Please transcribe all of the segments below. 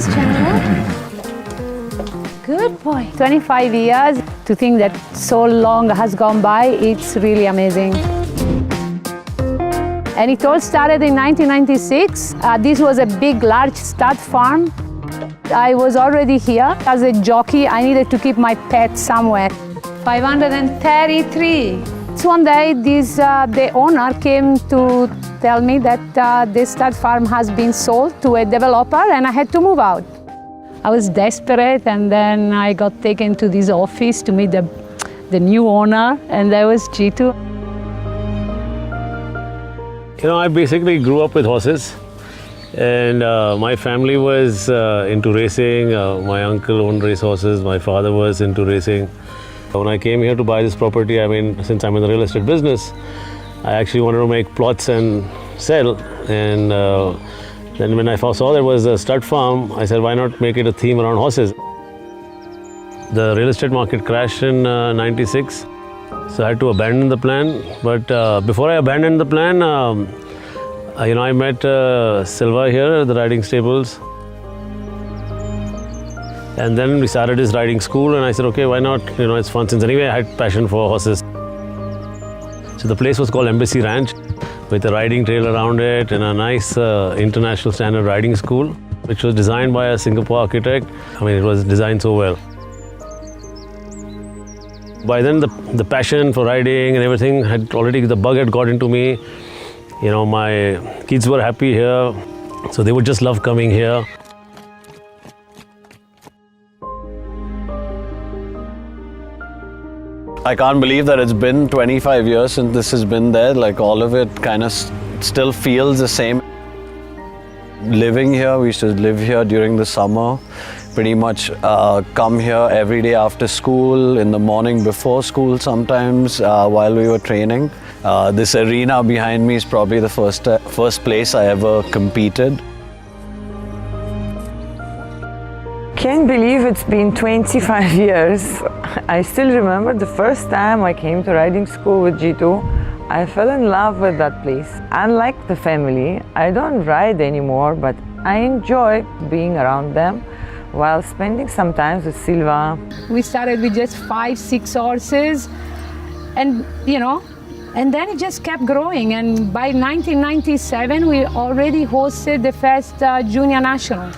Nice, Chandler. Good boy. 25 years. To think that so long has gone by, it's really amazing. And it all started in 1996. This was a big, large stud farm. I was already here. As a jockey, I needed to keep my pet somewhere. 533. So one day, the owner came to tell me that this stud farm has been sold to a developer and I had to move out. I was desperate, and then I got taken to this office to meet the new owner, and there was Jitu. You know, I basically grew up with horses, and my family was into racing. My uncle owned racehorses, my father was into racing. When I came here to buy this property, I mean, since I'm in the real estate business, I actually wanted to make plots and sell. And then when I saw there was a stud farm, I said, why not make it a theme around horses? The real estate market crashed in 96, so I had to abandon the plan. But before I abandoned the plan, I met Silva here at the riding stables. And then we started this riding school, and I said, okay, why not? You know, it's fun. Since anyway, I had passion for horses. So the place was called Embassy Ranch, with a riding trail around it and a nice international standard riding school, which was designed by a Singapore architect. I mean, it was designed so well. By then, the passion for riding and everything the bug had got into me. You know, my kids were happy here, so they would just love coming here. I can't believe that it's been 25 years since this has been there. Like, all of it kind of still feels the same. Living here, we used to live here during the summer. Pretty much come here every day after school, in the morning before school sometimes, while we were training. This arena behind me is probably the first place I ever competed. Can't believe it's been 25 years. I still remember the first time I came to riding school with Jitu. I fell in love with that place. Unlike the family, I don't ride anymore, but I enjoy being around them while spending some time with Silva. We started with just 5-6 horses, and and then it just kept growing. And by 1997, we already hosted the first Junior National.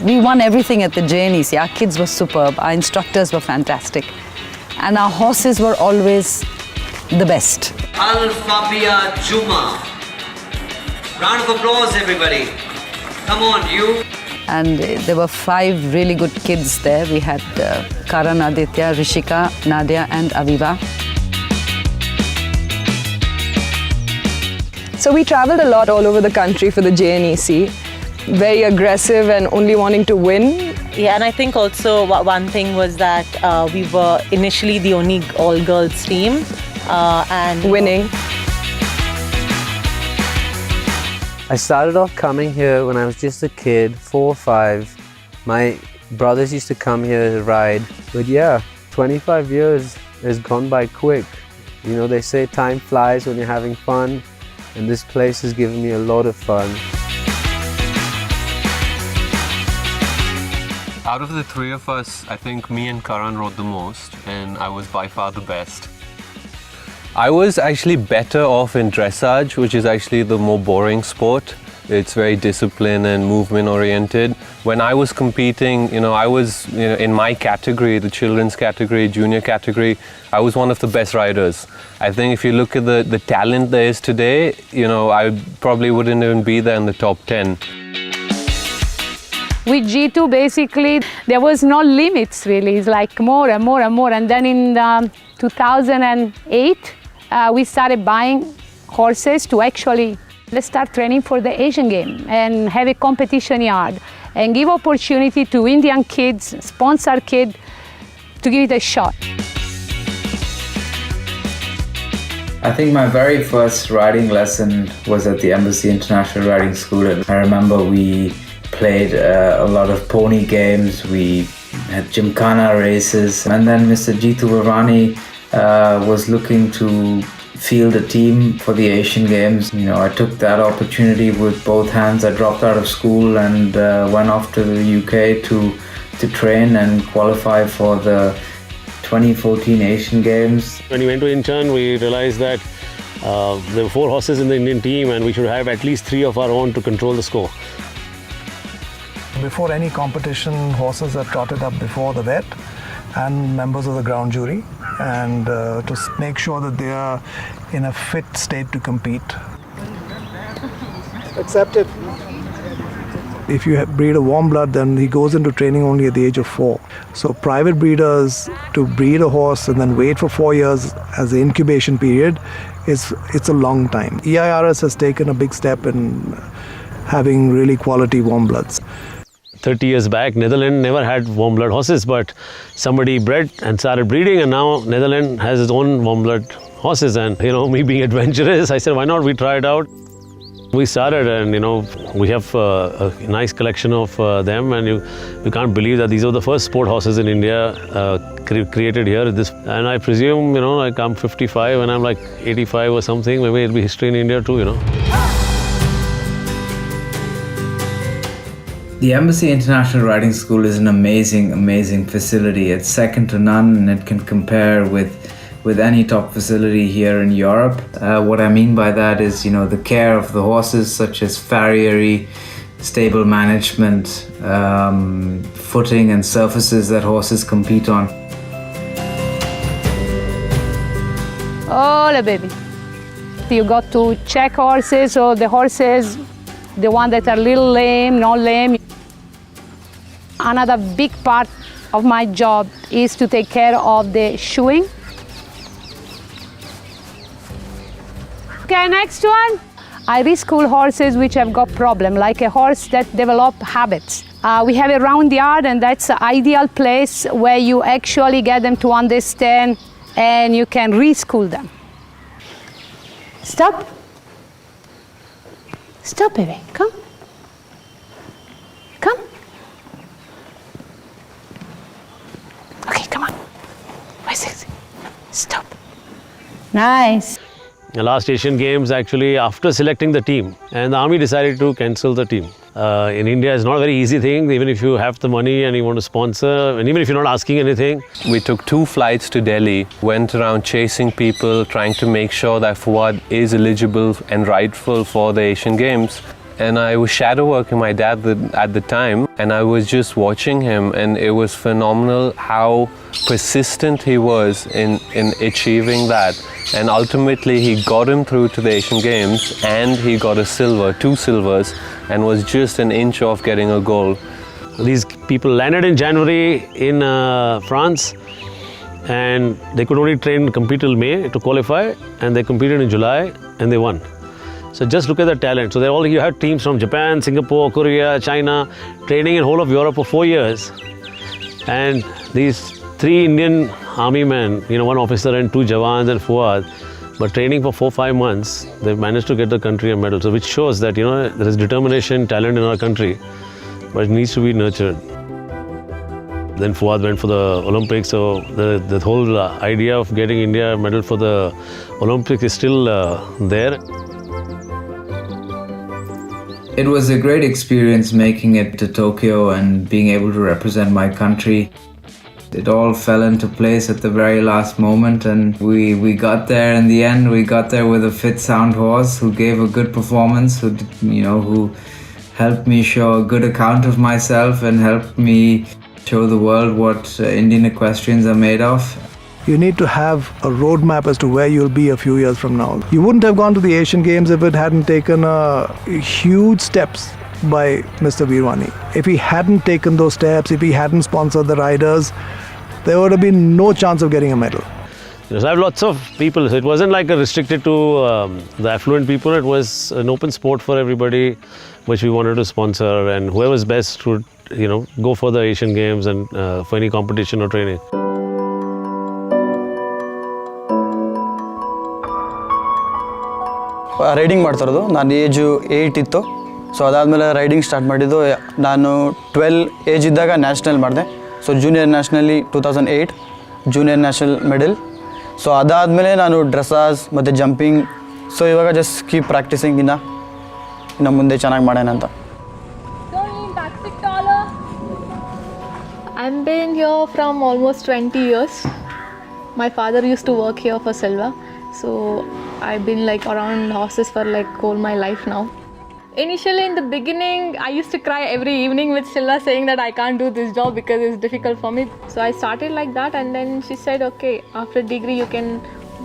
We won everything at the JNEC. Our kids were superb, our instructors were fantastic, and our horses were always the best. Al-Fabia Juma. Round of applause, everybody. Come on, you. And there were 5 really good kids there. We had Karan, Aditya, Rishika, Nadia and Aviva. So we traveled a lot all over the country for the JNEC. Very aggressive and only wanting to win. Yeah, and I think also one thing was that we were initially the only all-girls team and winning. I started off coming here when I was just a kid, 4 or 5. My brothers used to come here to ride. But yeah, 25 years has gone by quick. You know, they say time flies when you're having fun, and this place has given me a lot of fun. Out of the 3 of us, I think me and Karan rode the most, and I was by far the best. I was actually better off in dressage, which is actually the more boring sport. It's very discipline and movement oriented. When I was competing, I was in my category, the children's category, junior category, I was one of the best riders. I think if you look at the talent there is today, I probably wouldn't even be there in the top 10. With G2, basically, there was no limits, really. It's like more and more and more. And then in 2008, we started buying horses to actually let's start training for the Asian game and have a competition yard and give opportunity to Indian kids, sponsor kids, to give it a shot. I think my very first riding lesson was at the Embassy International Riding School. I remember we played a lot of pony games, we had Gymkhana races, and then Mr. Jitu Bharani was looking to field a team for the Asian Games. You know, I took that opportunity with both hands. I dropped out of school and went off to the UK to train and qualify for the 2014 Asian Games. When we went to Incheon, we realized that there were 4 horses in the Indian team and we should have at least 3 of our own to control the score. Before any competition, horses are trotted up before the vet and members of the ground jury, and to make sure that they are in a fit state to compete. Accepted. If you breed a warm blood, then he goes into training only at the age of 4. So private breeders, to breed a horse and then wait for 4 years as the incubation period, it's a long time. EIRS has taken a big step in having really quality warm bloods. 30 years back, Netherlands never had warm blood horses, but somebody bred and started breeding, and now Netherlands has its own warm blood horses. And you know, me being adventurous, I said, why not we try it out? We started, and you know, we have a nice collection of them, and you can't believe that these are the first sport horses in India created here. And I presume, you know, like I'm 55 and I'm like 85 or something, maybe it'll be history in India too, you know. The Embassy International Riding School is an amazing, amazing facility. It's second to none, and it can compare with any top facility here in Europe. What I mean by that is, you know, the care of the horses, such as farriery, stable management, footing and surfaces that horses compete on. Hola, baby. You got to check horses, or the horses, the one that are little lame, not lame. Another big part of my job is to take care of the shoeing. Okay, next one. I reschool horses which have got problem, like a horse that develop habits. We have a round yard, and that's the ideal place where you actually get them to understand and you can reschool them. Stop. Stop, baby. Come. Come. Okay, come on. Where's it? Stop. Nice. The last Asian Games, actually, after selecting the team, and the army decided to cancel the team. In India, it's not a very easy thing, even if you have the money and you want to sponsor, and even if you're not asking anything. We took 2 flights to Delhi, went around chasing people, trying to make sure that Fuad is eligible and rightful for the Asian Games. And I was shadow working my dad at the time, and I was just watching him, and it was phenomenal how persistent he was in achieving that. And ultimately he got him through to the Asian Games, and he got a silver, 2 silvers, and was just an inch off getting a gold. These people landed in January in France, and they could only compete till May to qualify, and they competed in July and they won. So just look at the talent. So you had teams from Japan, Singapore, Korea, China, training in whole of Europe for 4 years. And these 3 Indian army men, you know, 1 officer and 2 Jawans and Fuad, but training for 4-5 months, they managed to get the country a medal. So which shows that, you know, there is determination, talent in our country, but it needs to be nurtured. Then Fuad went for the Olympics, so the whole idea of getting India a medal for the Olympics is still there. It was a great experience making it to Tokyo and being able to represent my country. It all fell into place at the very last moment, and we got there in the end. We got there with a fit, sound horse who gave a good performance, who helped me show a good account of myself and helped me show the world what Indian equestrians are made of. You need to have a roadmap as to where you'll be a few years from now. You wouldn't have gone to the Asian Games if it hadn't taken huge steps by Mr. Veerwani. If he hadn't taken those steps, if he hadn't sponsored the riders, there would have been no chance of getting a medal. So I have lots of people. So it wasn't like restricted to the affluent people. It was an open sport for everybody, which we wanted to sponsor, and whoever's best would, go for the Asian Games and for any competition or training. Riding ಮಾಡ್ತಾ ಇರೋದು ನಾನು age 8 ಇತ್ತು. So ಅದಾದಮೇಲೆ riding start ಮಾಡಿದ್ದು ನಾನು 12 age ಇದ್ದಾಗ national ಮಾಡಿದೆ. So junior ನ್ಯಾಷನಲ್ಲಿ 2008 ಜೂನಿಯರ್ ನ್ಯಾಷನಲ್ ಮೆಡಲ್. ಸೊ ಅದಾದಮೇಲೆ ನಾನು ಡ್ರೆಸ್ಸಾಸ್ ಮತ್ತು ಜಂಪಿಂಗ್, ಸೊ ಇವಾಗ ಜಸ್ಟ್ ಕೀಪ್ ಪ್ರಾಕ್ಟೀಸಿಂಗ್ ಇನ್ನು ಮುಂದೆ ಚೆನ್ನಾಗಿ ಮಾಡೋಣ ಅಂತ. I've been here from almost 20 years. My father used to work here for Silva, so I've been like around horses for like all my life now. Initially in the beginning, I used to cry every evening with Silva saying that I can't do this job because it's difficult for me. So I started like that, and then she said, okay, after degree you can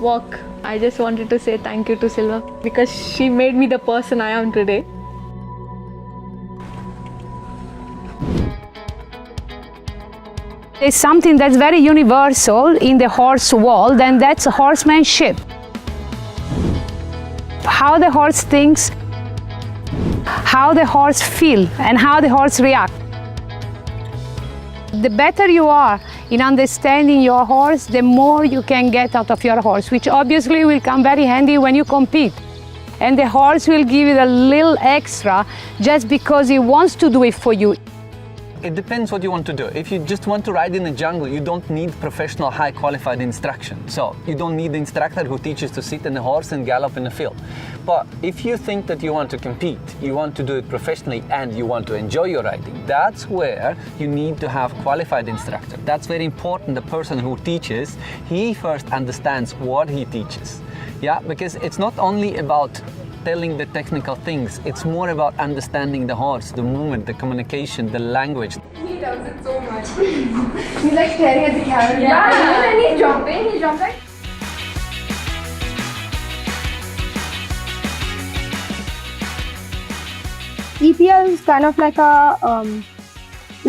work. I just wanted to say thank you to Silva because she made me the person I am today. There's something that's very universal in the horse world, and that's horsemanship. How the horse thinks, how the horse feels, and how the horse reacts. The better you are in understanding your horse, the more you can get out of your horse, which obviously will come very handy when you compete. And the horse will give you a little extra just because he wants to do it for you. It depends what you want to do. If you just want to ride in the jungle, you don't need professional, high qualified instruction. So you don't need the instructor who teaches to sit in the horse and gallop in the field. But if you think that you want to compete, you want to do it professionally and you want to enjoy your riding, that's where you need to have qualified instructor. That's very important. The person who teaches, he first understands what he teaches. Yeah, because it's not only about telling the technical things, it's more about understanding the horse, the movement, the communication, the language. He does it so much. He's like staring at the camera. Yeah. And he's jumping. He jumps like. EPL is kind of like a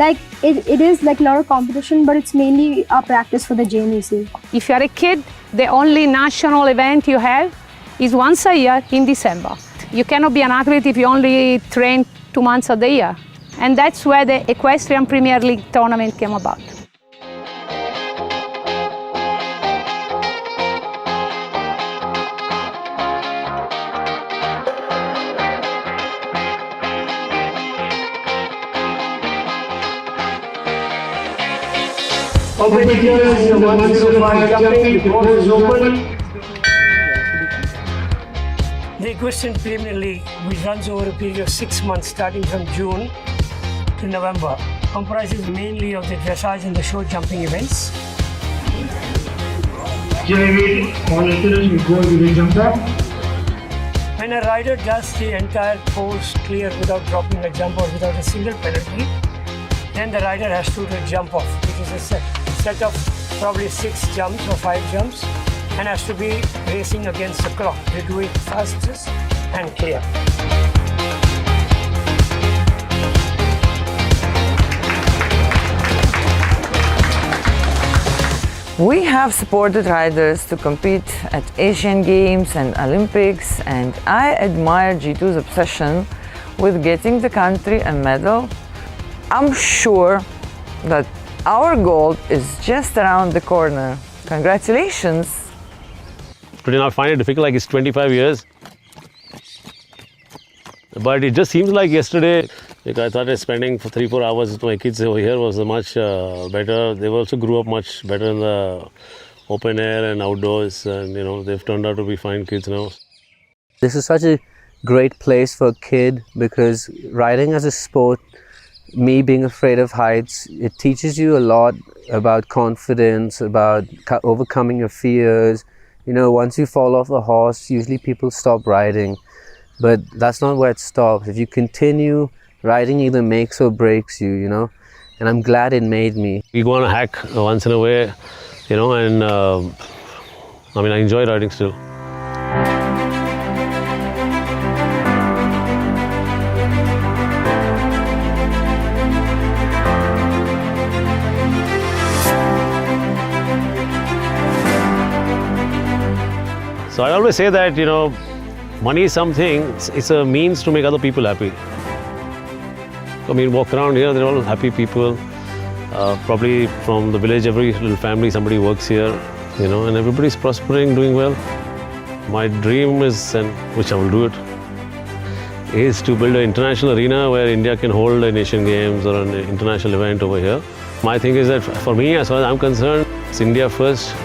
like it is like not a competition, but it's mainly a practice for the JNEC. If you're a kid, the only national event you have is once a year in December. You cannot be an athlete if you only train 2 months of the year. And that's where the Equestrian Premier League tournament came about. Competitors in the 105 jumping, the course is open. The Equestrian Premier League, which runs over a period of 6 months starting from June to November, comprises mainly of the dressage and the show jumping events. When a rider does the entire course clear without dropping a jump or without a single penalty, then the rider has to do a jump off, which is a set of probably 6 jumps or 5 jumps, and has to be racing against the clock. They do it fastest and clear. We have supported riders to compete at Asian Games and Olympics, and I admire Jitu's obsession with getting the country a medal. I'm sure that our goal is just around the corner. Congratulations! Today I find it difficult, like it's 25 years. But it just seems like yesterday, like I thought spending for 3-4 hours with my kids over here was much better. They also grew up much better in the open air and outdoors, and you know, they've turned out to be fine kids now. This is such a great place for a kid because riding as a sport, me being afraid of heights, it teaches you a lot about confidence, about overcoming your fears. You know, once you fall off a horse, usually people stop riding, but that's not where it stops. If you continue, riding either makes or breaks you, you know, and I'm glad it made me. We go on a hack once in a way, you know, and I mean, I enjoy riding still. So I always say that, you know, money is something, it's a means to make other people happy. I mean, walk around here, they're all happy people. Probably from the village, every little family, somebody works here, you know, and everybody's prospering, doing well. My dream is, and which I will do it, is to build an international arena where India can hold an Asian Games or an international event over here. My thing is that for me, as far as I'm concerned, it's India first,